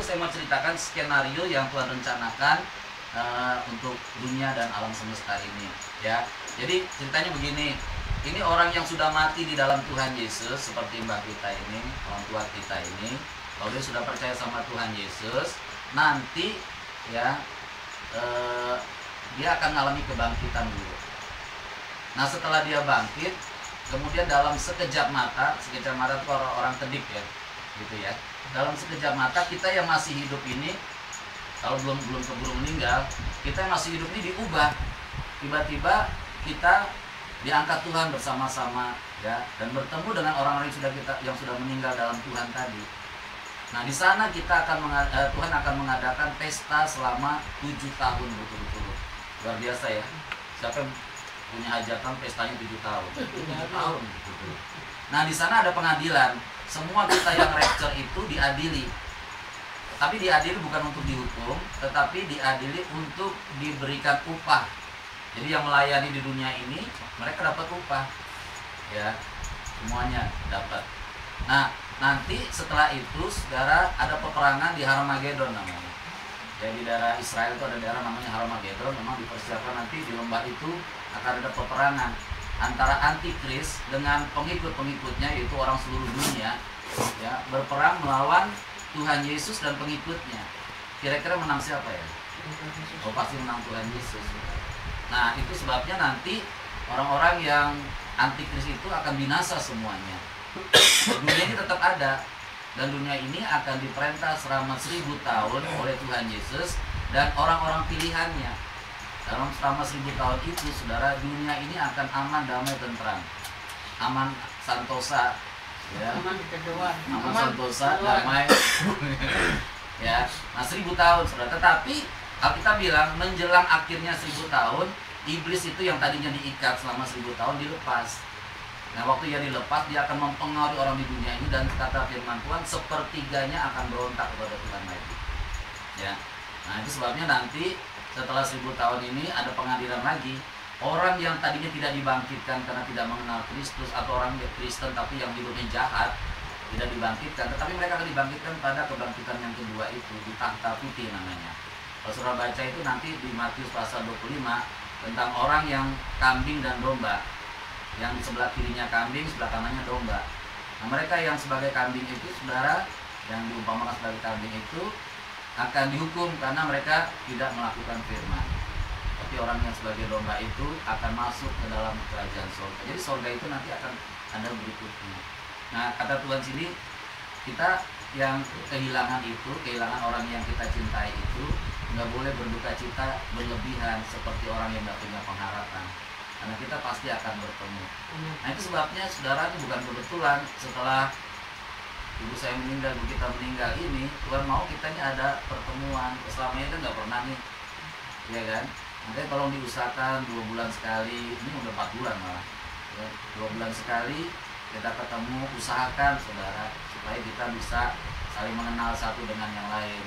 saya mau ceritakan skenario yang Tuhan rencanakan untuk dunia dan alam semesta ini, ya. Jadi ceritanya begini, ini orang yang sudah mati di dalam Tuhan Yesus, seperti mbak kita ini, orang tua kita ini, kalau dia sudah percaya sama Tuhan Yesus, nanti ya dia akan mengalami kebangkitan dulu. Nah setelah dia bangkit, kemudian dalam sekejap mata itu orang kedip ya, gitu ya. Dalam sekejap mata kita yang masih hidup ini, kalau belum keburu meninggal, kita yang masih hidup ini diubah. Tiba-tiba kita diangkat Tuhan bersama-sama ya, dan bertemu dengan orang-orang yang sudah meninggal dalam Tuhan tadi. Nah di sana kita Tuhan akan mengadakan pesta selama 7 tahun berturut-turut. Luar biasa ya. Siapa yang punya hajatan pestanya 7 tahun? 7 tahun gitu. Nah di sana ada pengadilan. Semua kita yang rapture itu diadili. Tapi diadili bukan untuk dihukum, tetapi diadili untuk diberikan upah. Jadi yang melayani di dunia ini, mereka dapat upah. Ya, semuanya dapat. Nah, nanti setelah itu, saudara, ada peperangan di Harmagedon namanya. Jadi daerah Israel itu ada daerah namanya Harmagedon. Memang dipersiapkan nanti di lembah itu akan ada peperangan antara antikris dengan pengikut-pengikutnya, yaitu orang seluruh dunia, ya, berperang melawan Tuhan Yesus dan pengikutnya. Kira-kira menang siapa ya? Oh pasti menang Tuhan Yesus. Nah itu sebabnya nanti orang-orang yang antikris itu akan binasa semuanya. Dunia ini tetap ada, dan dunia ini akan diperintah selama 1000 tahun oleh Tuhan Yesus dan orang-orang pilihannya. Dalam selama 1000 tahun itu, saudara, dunia ini akan aman, damai, tentram, aman, santosa, ya, aman santosa, damai, ya. Nah 1000 tahun, saudara. Tetapi Alkitab bilang menjelang akhirnya 1000 tahun, iblis itu yang tadinya diikat selama 1000 tahun dilepas. Nah waktu ia dilepas, dia akan mempengaruhi orang di dunia ini, dan kata firman Tuhan, sepertiganya akan berontak kepada Tuhan lagi. Ya. Nah itu sebabnya nanti setelah 1000 tahun ini ada pengadilan lagi. Orang yang tadinya tidak dibangkitkan karena tidak mengenal Kristus, atau orang yang Kristen tapi yang hidupnya jahat, tidak dibangkitkan, tetapi mereka akan dibangkitkan pada kebangkitan yang kedua itu, di tahta putih namanya. Kalau saudara baca itu nanti di Matius pasal 25 tentang orang yang kambing dan domba, yang di sebelah kirinya kambing, sebelah kanannya domba. Nah mereka yang sebagai kambing itu, saudara, yang diumpamakan sebagai kambing itu akan dihukum karena mereka tidak melakukan firman. Tapi orang yang sebagai domba itu akan masuk ke dalam kerajaan surga. Jadi surga itu nanti akan ada berikutnya. Nah kata Tuhan sini, kita yang kehilangan itu, kehilangan orang yang kita cintai itu, nggak boleh berduka cita berlebihan seperti orang yang nggak punya pengharapan. Karena kita pasti akan bertemu. Nah itu sebabnya, saudara, itu bukan kebetulan setelah ibu saya meninggal, ibu kita meninggal ini, Tuhan mau kita ini ada pertemuan. Selama ini kan nggak pernah nih, ya kan? Nanti tolong diusahakan 2 bulan sekali, ini udah 4 bulan malah, ya, 2 bulan sekali kita ketemu, usahakan saudara, supaya kita bisa saling mengenal satu dengan yang lain,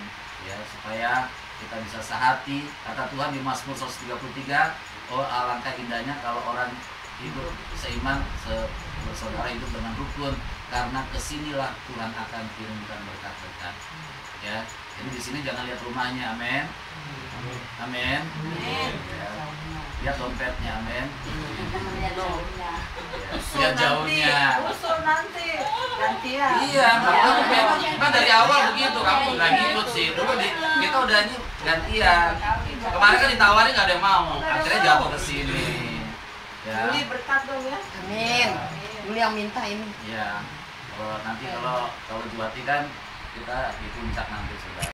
ya, supaya kita bisa sehati. Kata Tuhan di Mazmur 133, oh alangkah indahnya kalau orang hidup seiman, bersaudara, hidup dengan rukun, karena kesinilah Tuhan akan kirimkan berkat-berkat. Ya, jadi di sini jangan lihat rumahnya, amin, amin. Ya, lihat dompetnya, amin. Lihat jauhnya. Usul nanti gantian. Iya, kan dari awal begitu, kamu nggak ngikut sih. Dulu kita udah gantian. Kemarin kan ditawarin nggak ada yang mau, akhirnya jatuh ke sini. Ya. Juli berkat dong ya. Amin. Juli yang minta ini. Ya. Kalau nanti kalau Juwati kan kita di puncak nanti sudah.